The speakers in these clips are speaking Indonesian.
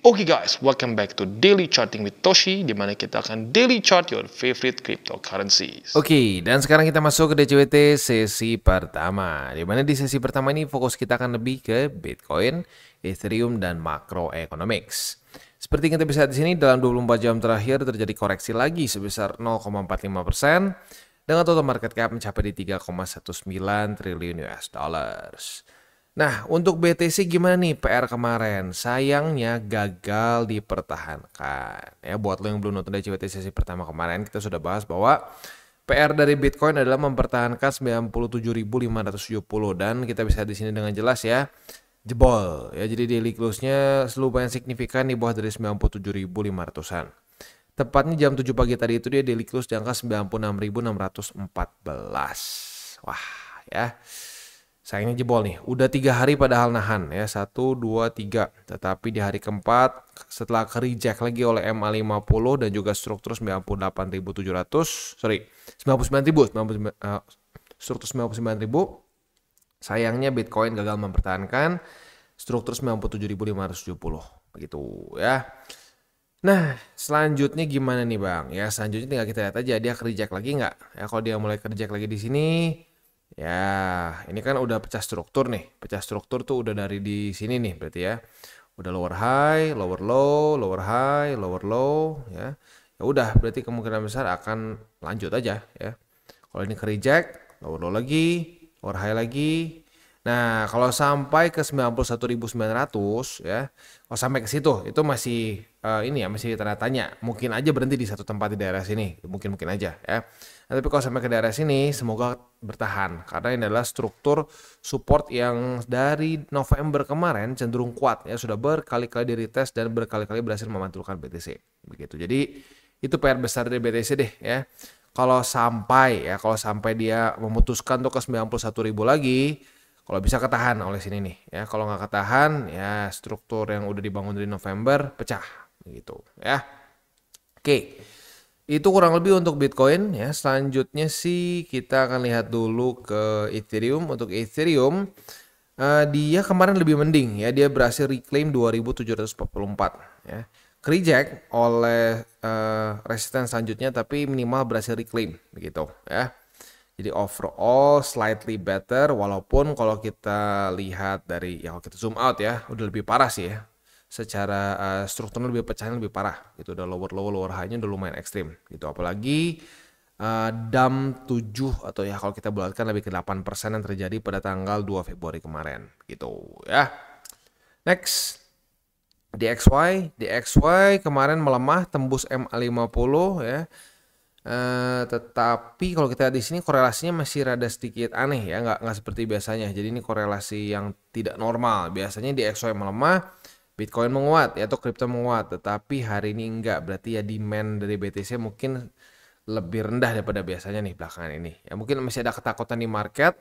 Oke guys, welcome back to Daily Charting with Toshi, di mana kita akan daily chart your favorite cryptocurrencies. Oke, dan sekarang kita masuk ke DCWT sesi pertama. Di mana di sesi pertama ini fokus kita akan lebih ke Bitcoin, Ethereum, dan macroeconomics. Seperti yang kita bisa lihat di sini, dalam 24 jam terakhir terjadi koreksi lagi sebesar 0,45% dengan total market cap mencapai di 3,19 triliun US dollars. Nah, untuk BTC gimana nih PR kemarin? Sayangnya gagal dipertahankan. Ya, buat lo yang belum nonton DCWT sesi pertama kemarin, kita sudah bahas bahwa PR dari Bitcoin adalah mempertahankan 97.570 dan kita bisa di sini dengan jelas ya, jebol. Ya, jadi daily close-nya lumayan signifikan di bawah dari 97.500-an. Tepatnya jam 7 pagi tadi itu dia daily close di angka 96.614. Wah, ya. Sayangnya jebol nih, udah 3 hari padahal nahan ya, 1, 2, 3. Tetapi di hari keempat setelah ke reject lagi oleh MA50 dan juga struktur 98.700, struktur 99.000, sayangnya Bitcoin gagal mempertahankan struktur 97.570 begitu ya. Nah, selanjutnya gimana nih Bang? Ya, selanjutnya tinggal kita lihat aja dia ke reject lagi nggak? Ya, kalau dia mulai ke reject lagi di sini, ya, ini kan udah pecah struktur nih. Pecah struktur tuh udah dari di sini nih berarti ya. Udah lower high, lower low, lower high, lower low ya. Ya udah berarti kemungkinan besar akan lanjut aja ya. Kalau ini ke reject, lower low lagi, lower high lagi. Nah, kalau sampai ke 91.900 ya. Kalau sampai ke situ itu masih ini ya, masih tanda tanya. Mungkin aja berhenti di satu tempat di daerah sini. Mungkin aja ya. Nah, tapi kalau sampai ke daerah sini semoga bertahan karena ini adalah struktur support yang dari November kemarin cenderung kuat ya, sudah berkali-kali di retest dan berkali-kali berhasil memantulkan BTC begitu. Jadi itu PR besar dari BTC deh ya. Kalau sampai dia memutuskan untuk ke 91.000 lagi, kalau bisa ketahan oleh sini nih ya. Kalau nggak ketahan ya struktur yang udah dibangun dari November pecah gitu ya. Oke. Itu kurang lebih untuk Bitcoin ya. Selanjutnya sih kita akan lihat dulu ke Ethereum. Untuk Ethereum dia kemarin lebih mending ya. Dia berhasil reclaim 2744 ya. Reject oleh resistance selanjutnya tapi minimal berhasil reclaim begitu ya. Jadi overall slightly better walaupun kalau kita lihat dari ya kalau kita zoom out ya udah lebih parah sih ya. Secara strukturnya lebih pecahnya lebih parah gitu, udah lower high-nya udah lumayan ekstrim gitu, apalagi DAM 7 atau ya kalau kita bulatkan lebih ke 8% yang terjadi pada tanggal 2 Februari kemarin gitu ya. Next, DXY kemarin melemah tembus MA50 ya. Tetapi kalau kita lihat di sini korelasinya masih rada sedikit aneh ya, nggak seperti biasanya. Jadi ini korelasi yang tidak normal. Biasanya DXY melemah, Bitcoin menguat ya, atau kripto menguat, tetapi hari ini enggak. Berarti ya demand dari BTC mungkin lebih rendah daripada biasanya nih belakangan ini. Ya mungkin masih ada ketakutan di market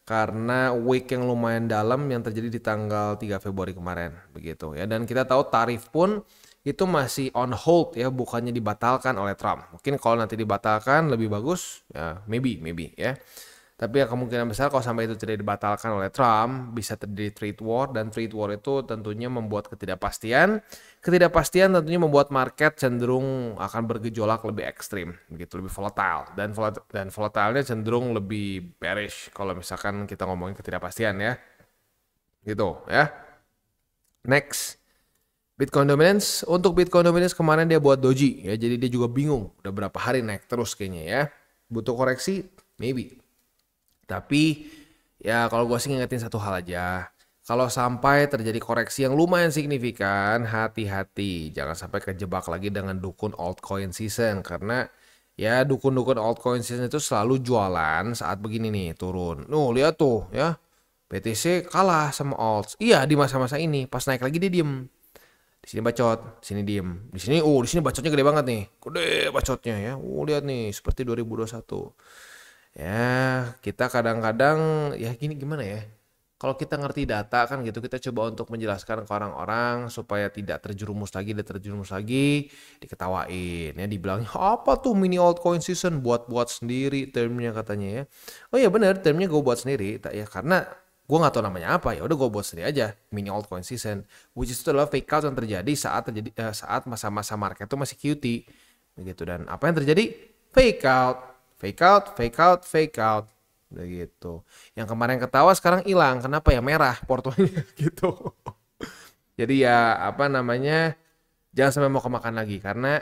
karena week yang lumayan dalam yang terjadi di tanggal 3 Februari kemarin begitu ya. Dan kita tahu tarif pun itu masih on hold ya, bukannya dibatalkan oleh Trump. Mungkin kalau nanti dibatalkan lebih bagus ya, maybe ya. Tapi ya kemungkinan besar kalau sampai itu tidak dibatalkan oleh Trump, bisa terjadi trade war, dan trade war itu tentunya membuat ketidakpastian. Ketidakpastian tentunya membuat market cenderung akan bergejolak lebih ekstrim, begitu, lebih volatile. Dan volatilenya cenderung lebih bearish kalau misalkan kita ngomongin ketidakpastian ya. Gitu ya. Next. Bitcoin dominance. Untuk Bitcoin dominance kemarin dia buat doji ya, jadi dia juga bingung. Udah berapa hari naik terus kayaknya ya. Butuh koreksi? Maybe. Tapi ya kalau gue sih ngingetin satu hal aja. Kalau sampai terjadi koreksi yang lumayan signifikan, hati-hati. Jangan sampai kejebak lagi dengan dukun altcoin season. Karena ya dukun-dukun altcoin season itu selalu jualan saat begini nih turun. Lihat tuh ya. BTC kalah sama alts. Iya di masa-masa ini. Pas naik lagi dia diem. Di sini bacot, di sini diem. Di sini bacotnya gede banget nih. Gede bacotnya ya. Lihat nih seperti 2021. Ya, kita kadang-kadang ya gimana ya? Kalau kita ngerti data kan gitu, kita coba untuk menjelaskan ke orang-orang supaya tidak terjerumus lagi, diketawain ya, dibilangnya apa tuh mini altcoin season, buat sendiri termnya katanya ya. Oh iya benar, termnya gue buat sendiri ya, karena gue nggak tahu namanya apa, ya udah gue buat sendiri aja, mini altcoin season, which is itu adalah fake out yang terjadi saat masa-masa market itu masih QT begitu. Dan apa yang terjadi? Fake out, fake out, fake out, fake out begitu. Yang kemarin ketawa sekarang hilang, kenapa ya? Merah portonya gitu. Jadi ya apa namanya, jangan sampai mau kemakan lagi, karena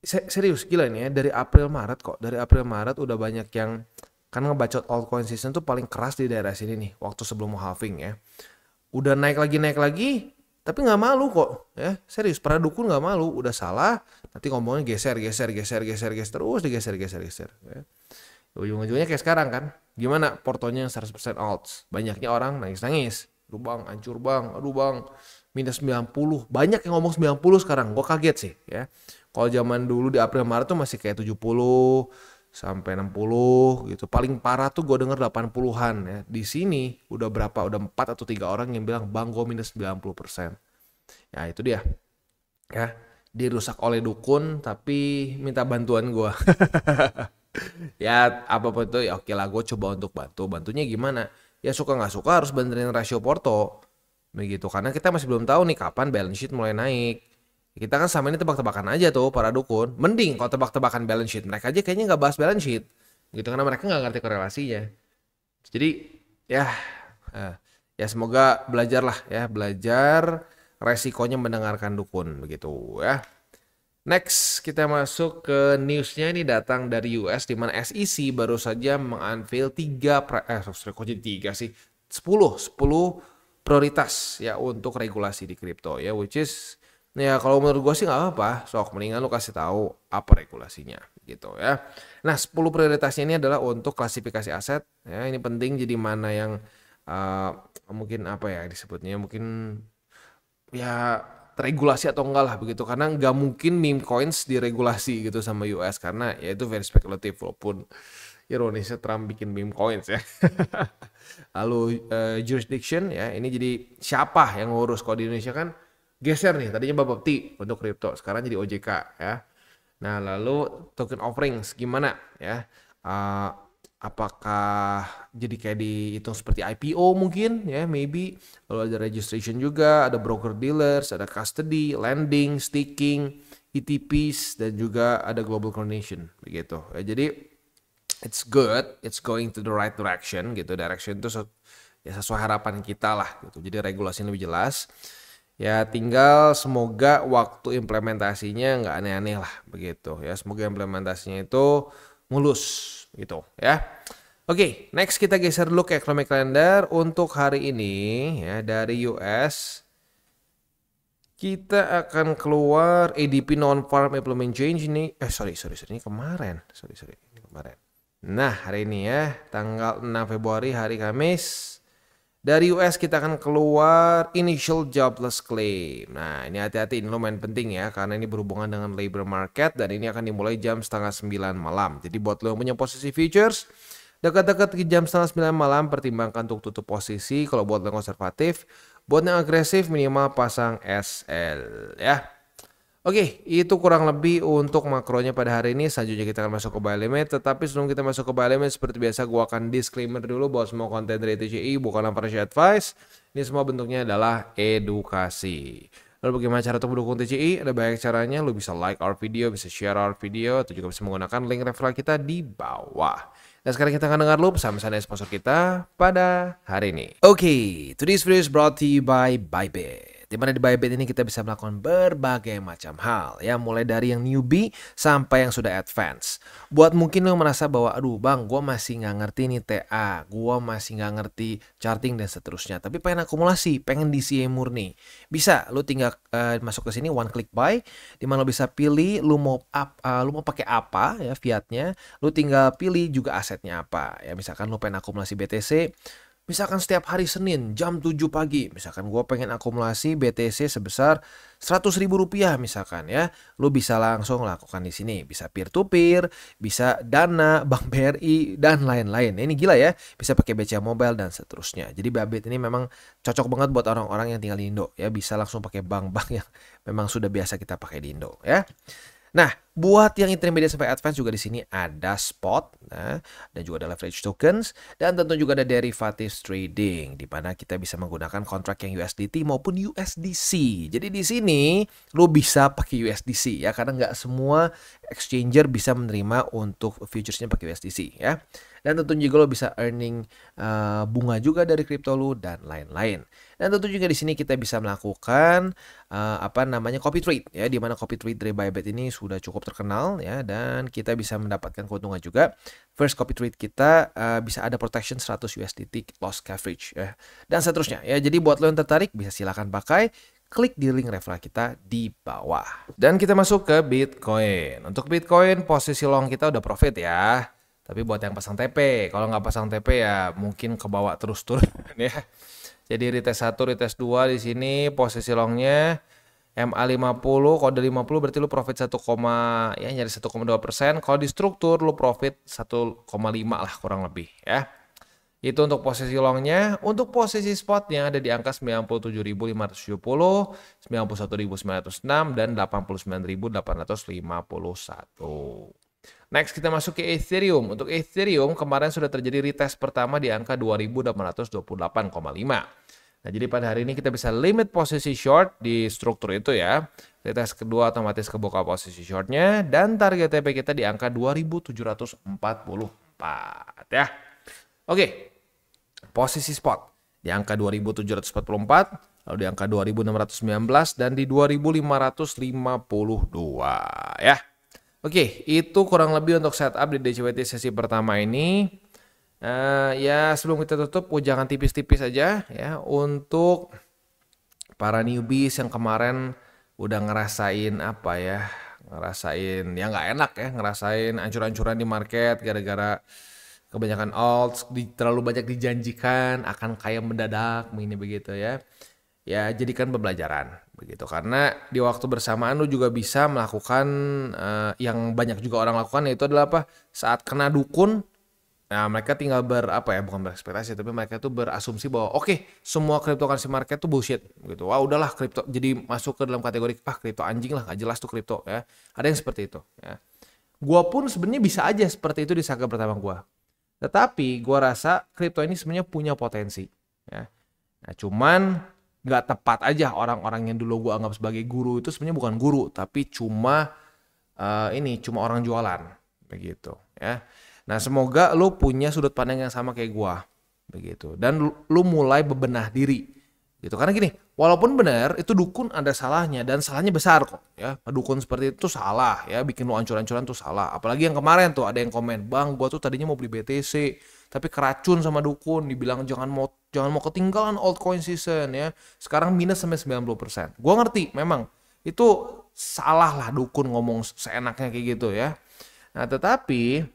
serius gila ini ya, dari April Maret udah banyak yang kan ngebacot altcoin season tuh paling keras di daerah sini nih, waktu sebelum mau halving ya. Udah naik lagi, tapi nggak malu kok ya, serius, para dukun nggak malu, udah salah nanti ngomongnya geser terus digeser ya. Ujung-ujungnya kayak sekarang kan, gimana portonya 100% alts, banyaknya orang nangis, aduh bang, hancur bang, aduh bang, minus 90, banyak yang ngomong 90 sekarang, gue kaget sih ya. Kalau zaman dulu di April Maret tuh masih kayak 70 sampai 60 gitu. Paling parah tuh gue denger 80-an ya. Di sini udah 4 atau 3 orang yang bilang bang gue minus 90%. Ya itu dia. Ya, dirusak oleh dukun tapi minta bantuan gue. Ya apapun itu ya oke lah, gue coba untuk bantu. Bantunya gimana? Ya suka nggak suka harus benerin rasio porto. Begitu, karena kita masih belum tahu nih kapan balance sheet mulai naik. Kita kan sama ini tebak-tebakan aja tuh para dukun. Mending kalau tebak-tebakan balance sheet. Mereka aja kayaknya nggak bahas balance sheet. Gitu, karena mereka nggak ngerti korelasinya. Jadi ya ya semoga belajar resikonya mendengarkan dukun begitu ya. Next kita masuk ke newsnya, ini datang dari US di mana SEC baru saja mengunveil 10 prioritas ya untuk regulasi di kripto ya, which is ya kalau menurut gue sih nggak apa-apa, sok mendingan lu kasih tahu apa regulasinya gitu ya. Nah 10 prioritasnya ini adalah untuk klasifikasi aset ya, ini penting, jadi mana yang mungkin apa ya disebutnya, mungkin ya regulasi atau enggak lah begitu, karena nggak mungkin meme coins diregulasi gitu sama US karena ya itu very spekulatif, walaupun ironisnya Trump bikin meme coins ya. Lalu jurisdiction ya, ini jadi siapa yang ngurus, kalau di Indonesia kan geser nih, tadinya Bapepti untuk kripto, sekarang jadi OJK ya. Nah lalu token offerings gimana ya, apakah jadi kayak dihitung seperti IPO mungkin ya, maybe. Lalu ada registration juga, ada broker dealers, ada custody, lending, staking, ETPs, dan juga ada global coordination begitu ya. Jadi it's good, it's going to the right direction gitu. Direction itu ya sesuai harapan kita lah gitu. Jadi regulasi lebih jelas. Ya tinggal semoga waktu implementasinya nggak aneh-aneh lah begitu ya. Semoga implementasinya itu mulus gitu ya. Oke, next kita geser dulu ke economic calendar untuk hari ini ya, dari US. Kita akan keluar ADP non-farm implement change ini. Sorry, ini kemarin. Ini kemarin. Nah, hari ini ya, tanggal 6 Februari, hari Kamis. Dari US kita akan keluar initial jobless claim. Nah, ini hati-hati, ini lumayan penting ya, karena ini berhubungan dengan labor market dan ini akan dimulai jam setengah 9 malam. Jadi buat lo yang punya posisi futures, dekat-dekat ke jam setengah 9 malam, pertimbangkan untuk tutup posisi. Kalau buat yang konservatif, buat yang agresif minimal pasang SL ya. Oke, itu kurang lebih untuk makronya pada hari ini. Selanjutnya kita akan masuk ke buy limit. Tetapi sebelum kita masuk ke buy limit, seperti biasa gue akan disclaimer dulu bahwa semua konten dari TCI bukanlah financial advice. Ini semua bentuknya adalah edukasi. Lalu bagaimana cara untuk mendukung TCI? Ada banyak caranya. Lu bisa like our video, bisa share our video, atau juga bisa menggunakan link referral kita di bawah. Dan sekarang kita akan dengar lu pesan-pesan dari sponsor kita pada hari ini. Oke, today's video is brought to you by Bybit. Dimana di Bybit ini kita bisa melakukan berbagai macam hal ya, mulai dari yang newbie sampai yang sudah advance. Buat mungkin lo merasa bahwa aduh bang, gue masih nggak ngerti nih TA, gue masih nggak ngerti charting dan seterusnya, tapi pengen akumulasi, pengen DCA murni, bisa lo tinggal masuk ke sini one click buy, dimana lo bisa pilih lo mau pakai apa ya fiatnya, lo tinggal pilih juga asetnya apa ya. Misalkan lo pengen akumulasi BTC, misalkan setiap hari Senin jam 7 pagi, misalkan gue pengen akumulasi BTC sebesar Rp100.000 misalkan ya, lu bisa langsung lakukan di sini. Bisa peer to peer, bisa Dana, Bank BRI dan lain-lain. Ini gila ya, bisa pakai BCA Mobile dan seterusnya. Jadi Bybit ini memang cocok banget buat orang-orang yang tinggal di Indo ya, bisa langsung pakai bank-bank yang memang sudah biasa kita pakai di Indo ya. Nah, buat yang intermediate sampai advance juga di sini ada spot, nah, dan juga ada leverage tokens, dan tentu juga ada derivatives trading, di mana kita bisa menggunakan kontrak yang USDT maupun USDC. Jadi di sini lo bisa pakai USDC ya, karena nggak semua exchanger bisa menerima untuk futuresnya pakai USDC ya. Dan tentu juga lo bisa earning bunga juga dari kripto lo dan lain-lain. Dan tentu juga di sini kita bisa melakukan copy trade ya, di mana copy trade dari Bybit ini sudah cukup terkenal ya, dan kita bisa mendapatkan keuntungan juga. First copy trade kita bisa ada protection 100 USDT loss coverage ya, dan seterusnya ya. Jadi buat lo yang tertarik bisa silakan pakai, klik di link referral kita di bawah. Dan kita masuk ke Bitcoin. Untuk Bitcoin posisi long kita udah profit ya. Tapi buat yang pasang TP, kalau nggak pasang TP ya mungkin kebawa terus turun ya. Jadi retest 1, retest 2 di sini posisi longnya MA50, kode 50 berarti lu profit 1, ya nyari 1,2%. Kalau di struktur lu profit 1,5 lah kurang lebih ya. Itu untuk posisi longnya. Untuk posisi spotnya ada di angka 97.570, 91.906 dan 89.851. Next kita masuk ke Ethereum. Untuk Ethereum kemarin sudah terjadi retest pertama di angka 2.828,5. Nah, jadi pada hari ini kita bisa limit posisi short di struktur itu ya. Retest kedua otomatis kebuka posisi shortnya, dan target TP kita di angka 2.744 ya. Oke. Posisi spot di angka 2.744, lalu di angka 2.619 dan di 2.552 ya. Oke, itu kurang lebih untuk setup di DCWT sesi pertama ini. Ya sebelum kita tutup, jangan tipis-tipis aja ya untuk para newbies yang kemarin udah ngerasain ngerasain ya nggak enak ya, ngerasain ancur-ancuran di market gara-gara kebanyakan alts, terlalu banyak dijanjikan akan kaya mendadak, ini begitu ya. Ya jadikan pembelajaran begitu, karena di waktu bersamaan lu juga bisa melakukan yang banyak juga orang lakukan, yaitu adalah saat kena dukun. Nah, mereka tinggal bukan berekspektasi, tapi mereka tuh berasumsi bahwa oke, semua cryptocurrency market tuh bullshit gitu. Wah, udahlah kripto, jadi masuk ke dalam kategori kripto anjing lah, gak jelas tuh kripto ya. Ada yang seperti itu ya. Gua pun sebenarnya bisa aja seperti itu di saga pertama gua. Tetapi gua rasa kripto ini sebenarnya punya potensi ya. Nah, cuman nggak tepat aja orang-orang yang dulu gue anggap sebagai guru itu sebenarnya bukan guru, tapi cuma orang jualan begitu ya. Nah, semoga lu punya sudut pandang yang sama kayak gue begitu, dan lu mulai bebenah diri gitu. Karena gini, walaupun benar itu dukun ada salahnya, dan salahnya besar kok ya. Dukun seperti itu salah ya, bikin lu ancur-ancuran tuh salah. Apalagi yang kemarin tuh ada yang komen, "Bang, gua tuh tadinya mau beli BTC tapi keracun sama dukun, dibilang jangan mau ketinggalan altcoin season ya. Sekarang minus sampai 90%. Gua ngerti memang itu salah lah dukun ngomong seenaknya kayak gitu ya. Nah, tetapi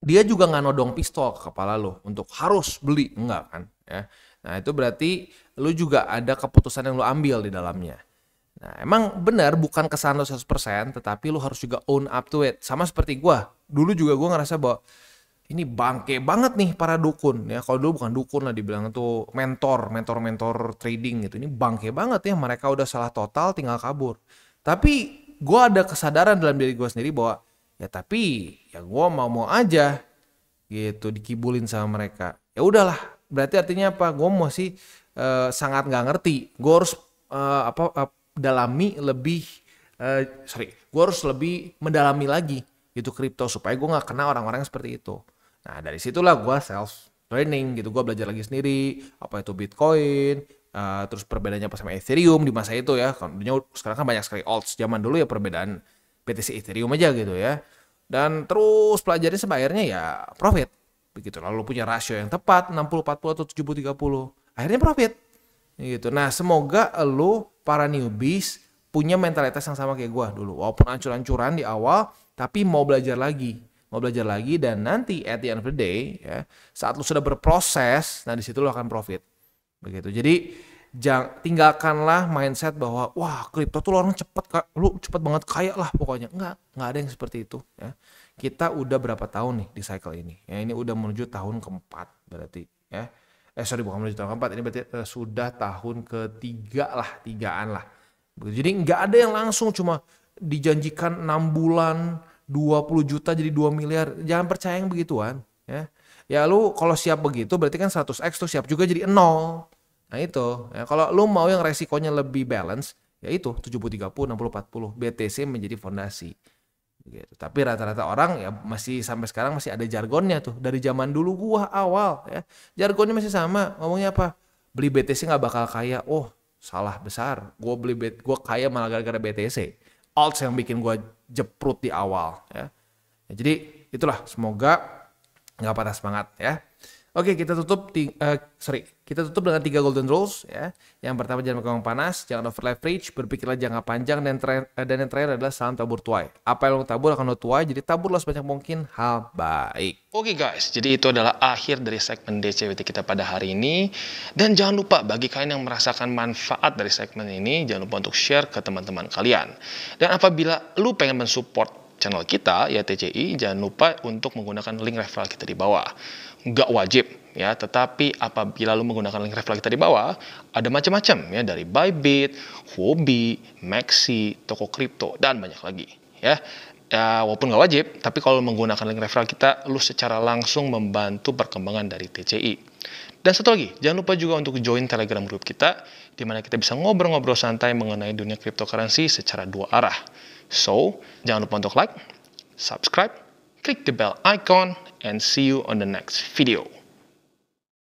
dia juga nggak nodong pistol ke kepala lo untuk harus beli, enggak kan ya. Nah, itu berarti lu juga ada keputusan yang lu ambil di dalamnya. Nah, emang benar bukan kesalahan lo 100%, tetapi lu harus juga own up to it. Sama seperti gua. Dulu juga gua ngerasa bahwa ini bangke banget nih para dukun ya. Kalau dulu bukan dukun lah, dibilang tuh mentor trading gitu. Ini bangke banget ya, mereka udah salah total tinggal kabur. Tapi gue ada kesadaran dalam diri gue sendiri bahwa ya gue mau aja gitu dikibulin sama mereka. Ya udahlah, berarti artinya apa? Gue masih sangat nggak ngerti. Gue harus gue harus lebih mendalami lagi itu kripto supaya gue nggak kena orang-orang seperti itu. Nah, dari situlah gue self learning gitu, gue belajar lagi sendiri apa itu Bitcoin, terus perbedaannya apa sama Ethereum di masa itu ya. Sekarang kan banyak sekali alts, zaman dulu ya perbedaan BTC Ethereum aja gitu ya. Dan terus pelajari sampai akhirnya ya profit begitu. Lalu punya rasio yang tepat 60-40 atau 70-30, akhirnya profit gitu. Nah, semoga lu para newbies punya mentalitas yang sama kayak gue dulu, walaupun ancur-ancuran di awal, tapi mau belajar lagi, dan nanti at the end of the day ya, saat lu sudah berproses, nah di situ lu akan profit begitu. Jadi tinggalkanlah mindset bahwa wah kripto tuh orang lu cepet banget kaya lah pokoknya. Nggak ada yang seperti itu ya. Kita udah berapa tahun nih di cycle ini ya, ini udah menuju tahun keempat berarti ya. Bukan menuju tahun keempat, ini berarti sudah tahun ketigaan lah begitu. Jadi nggak ada yang langsung cuma dijanjikan 6 bulan 20 juta jadi 2 miliar. Jangan percaya yang begituan ya. Ya lu kalau siap begitu berarti kan 100x tuh siap juga jadi 0. Nah itu ya, kalau lu mau yang resikonya lebih balance ya itu 70-30 60-40 BTC menjadi fondasi gitu. Tapi rata-rata orang ya masih sampai sekarang masih ada jargonnya tuh dari zaman dulu gua awal ya. Jargonnya masih sama, ngomongnya apa? Beli BTC nggak bakal kaya. Oh, salah besar. Gua kaya malah gara-gara BTC. Alts yang bikin gua jeprut di awal ya. Ya, jadi itulah, semoga nggak patah semangat ya. Oke, kita tutup dengan 3 golden rules ya. Yang pertama, jangan megang panas, jangan over leverage, berpikirlah jangka panjang, dan yang terakhir adalah salam tabur tuai. Apa yang lo tabur akan lo tuai, jadi taburlah sebanyak mungkin hal baik. Oke guys, jadi itu adalah akhir dari segmen DCWT kita pada hari ini. Dan jangan lupa bagi kalian yang merasakan manfaat dari segmen ini, jangan lupa untuk share ke teman-teman kalian. Dan apabila lu pengen mensupport channel kita ya TCI, jangan lupa untuk menggunakan link referral kita di bawah. Nggak wajib ya, tetapi apabila lu menggunakan link referral kita di bawah, ada macam-macam ya, dari Bybit, Huobi, Maxi, toko kripto, dan banyak lagi ya. Ya, walaupun nggak wajib, tapi kalau menggunakan link referral kita, lu secara langsung membantu perkembangan dari TCI. Dan satu lagi, jangan lupa juga untuk join Telegram group kita, di mana kita bisa ngobrol-ngobrol santai mengenai dunia cryptocurrency secara 2 arah. So, jangan lupa untuk like, subscribe, click the bell icon, and see you on the next video.